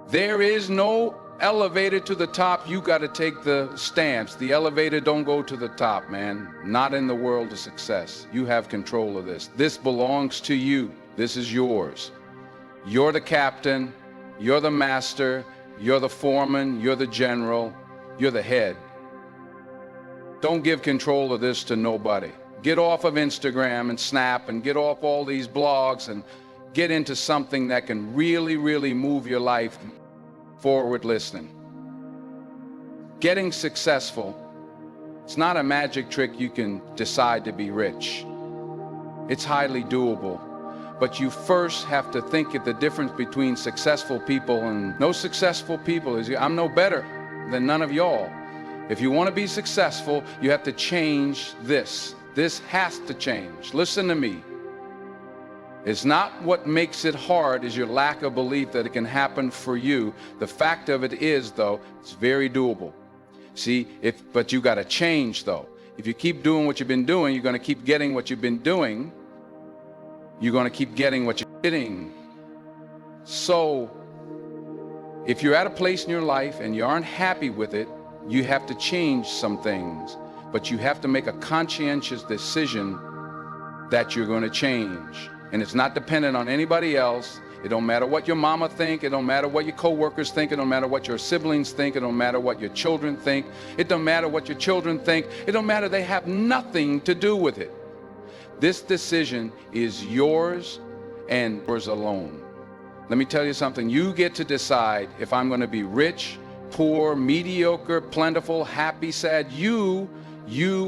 There is no elevator to the top. You got to take the stamps. The elevator don't go to the top, man. Not in the world of success. You have control of this. This belongs to you. This is yours. You're the captain. You're the master. You're the foreman. You're the general. You're the head. Don't give control of this to nobody. Get off of Instagram and Snap and get off all these blogs and get into something that can really, really move your life forward. Listening. Getting successful, it's not a magic trick you can decide to be rich. It's highly doable. But you first have to think of the difference between successful people and no successful people. I'm no better than none of y'all. If you want to be successful, you have to change this. This has to change. Listen to me. It's not what makes it hard is your lack of belief that it can happen for you. The fact of it is, though, it's very doable. See, but you got to change, though. If you keep doing what you've been doing, you're going to keep getting what you've been doing. You're going to keep getting what you're getting. So, if you're at a place in your life and you aren't happy with it, you have to change some things. But you have to make a conscientious decision that you're going to change. And it's not dependent on anybody else. It don't matter what your mama think. It don't matter what your coworkers think. It don't matter what your siblings think. It don't matter what your children think. It don't matter what your children think. It don't matter. They have nothing to do with it. This decision is yours and yours alone. Let me tell you something. You get to decide if I'm going to be rich, poor, mediocre, plentiful, happy, sad. You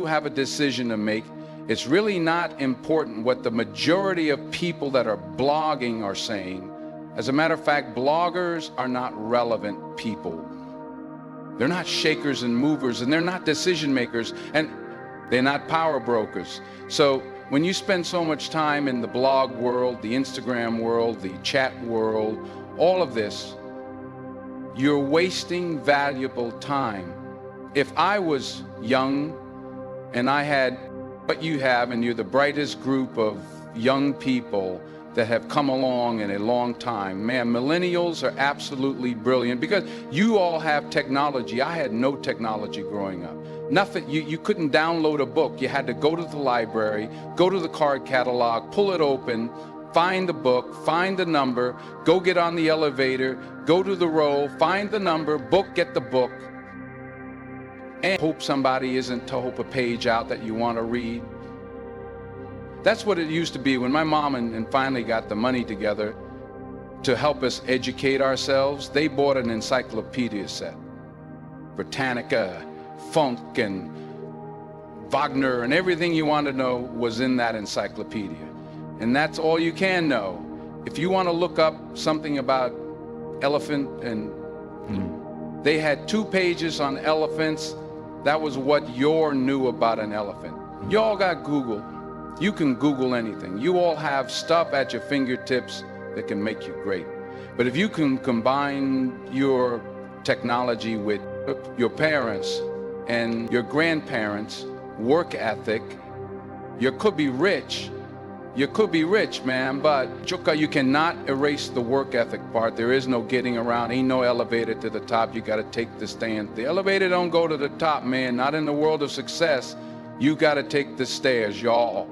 have a decision to make. It's really not important what the majority of people that are blogging are saying. As a matter of fact, bloggers are not relevant people. They're not shakers and movers, and they're not decision makers, and they're not power brokers. So when you spend so much time in the blog world, the Instagram world, the chat world, all of this, you're wasting valuable time. If I was young and I had what you have, and you're the brightest group of young people that have come along in a long time, man, millennials are absolutely brilliant because you all have technology. I had no technology growing up. Nothing. You couldn't download a book. You had to go to the library, go to the card catalog, pull it open, find the book, find the number, go get on the elevator, go to the row, find the number, get the book, and hope somebody isn't to hope a page out that you want to read. That's what it used to be when my mom and finally got the money together to help us educate ourselves. They bought an encyclopedia set. Britannica, Funk, and Wagner, and everything you want to know was in that encyclopedia. And that's all you can know. If you want to look up something about elephant, and they had 2 pages on elephants. That was what you knew about an elephant. You all got Google. You can Google anything. You all have stuff at your fingertips that can make you great. But if you can combine your technology with your parents and your grandparents' work ethic, you could be rich. You could be rich, man, but you cannot erase the work ethic part. There is no getting around. Ain't no elevator to the top. You got to take the stand. The elevator don't go to the top, man. Not in the world of success. You got to take the stairs, y'all.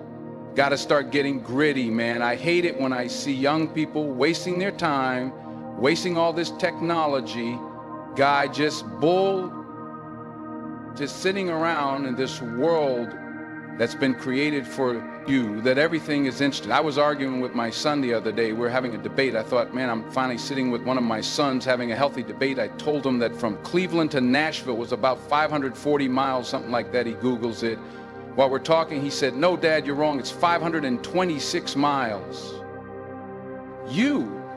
Got to start getting gritty, man. I hate it when I see young people wasting their time, wasting all this technology. Guy just sitting around in this world that's been created for you, that everything is instant. I was arguing with my son the other day. We were having a debate. I thought, man, I'm finally sitting with one of my sons having a healthy debate. I told him that from Cleveland to Nashville was about 540 miles, something like that. He Googles it. While we're talking, he said, no, Dad, you're wrong. It's 526 miles.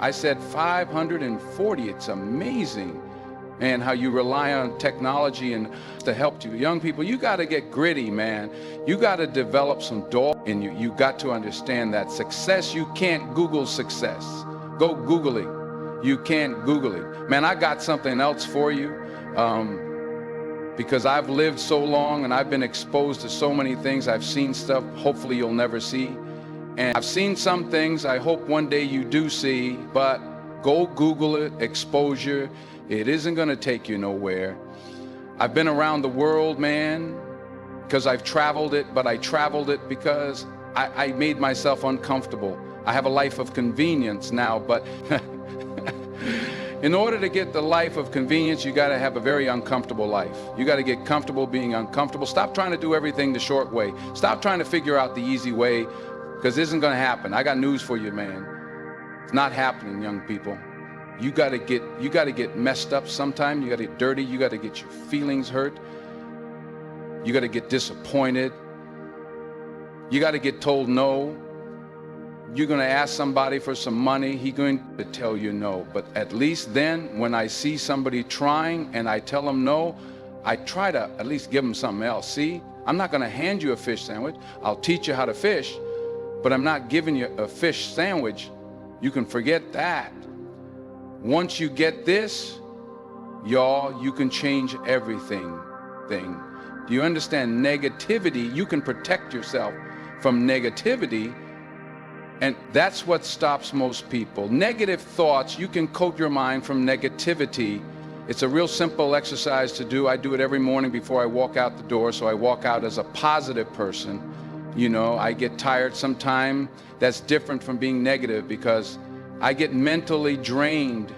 I said 540. It's amazing. And how you rely on technology and to help you. Young people, you got to get gritty, man. You got to develop some dog in you. You got to understand that success, you can't Google success. Go Google it. You can't Google it. Man, I got something else for you because I've lived so long and I've been exposed to so many things. I've seen stuff hopefully you'll never see. And I've seen some things I hope one day you do see, but Go Google it, exposure. It isn't going to take you nowhere. I've been around the world, man, because I've traveled it, but I traveled it because I made myself uncomfortable. I have a life of convenience now, but in order to get the life of convenience, you got to have a very uncomfortable life. You got to get comfortable being uncomfortable. Stop trying to do everything the short way. Stop trying to figure out the easy way, because it isn't going to happen. I got news for you, man. It's not happening, young people. You got to get messed up sometime. You got to get dirty. You got to get your feelings hurt. You got to get disappointed. You got to get told no. You're going to ask somebody for some money, he's going to tell you no. But at least then, when I see somebody trying and I tell them no, I try to at least give them something else. See, I'm not going to hand you a fish sandwich. I'll teach you how to fish, but I'm not giving you a fish sandwich. You can forget that. Once you get this, y'all, you can change everything. Do you understand? Negativity, you can protect yourself from negativity. And that's what stops most people. Negative thoughts, you can coat your mind from negativity. It's a real simple exercise to do. I do it every morning before I walk out the door, so I walk out as a positive person. You know, I get tired sometime. That's different from being negative, because I get mentally drained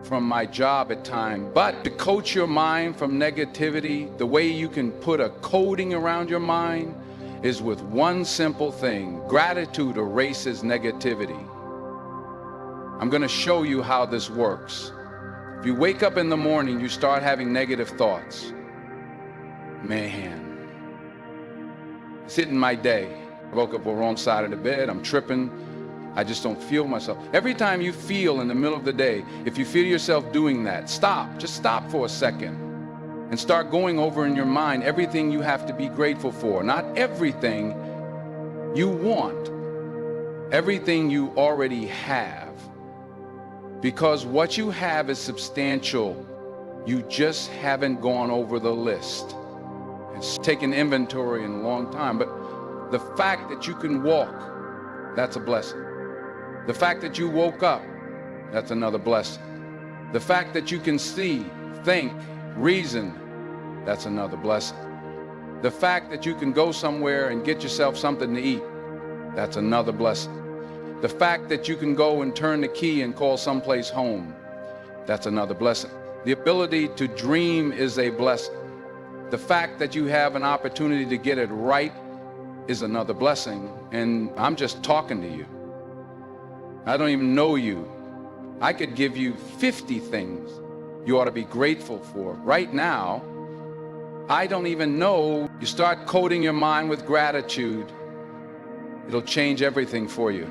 from my job at times. But to coach your mind from negativity, the way you can put a coating around your mind is with one simple thing. Gratitude erases negativity. I'm going to show you how this works. If you wake up in the morning, you start having negative thoughts. Man, it's hitting my day. I woke up on the wrong side of the bed. I'm tripping. I just don't feel myself. Every time you feel in the middle of the day, if you feel yourself doing that, stop. Just stop for a second. And start going over in your mind everything you have to be grateful for. Not everything you want, everything you already have. Because what you have is substantial. You just haven't gone over the list. It's taken inventory in a long time. But the fact that you can walk, that's a blessing. The fact that you woke up, that's another blessing. The fact that you can see, think, reason, that's another blessing. The fact that you can go somewhere and get yourself something to eat, that's another blessing. The fact that you can go and turn the key and call someplace home, that's another blessing. The ability to dream is a blessing. The fact that you have an opportunity to get it right is another blessing. And I'm just talking to you. I don't even know you. I could give you 50 things you ought to be grateful for. Right now, I don't even know. You start coating your mind with gratitude, it'll change everything for you.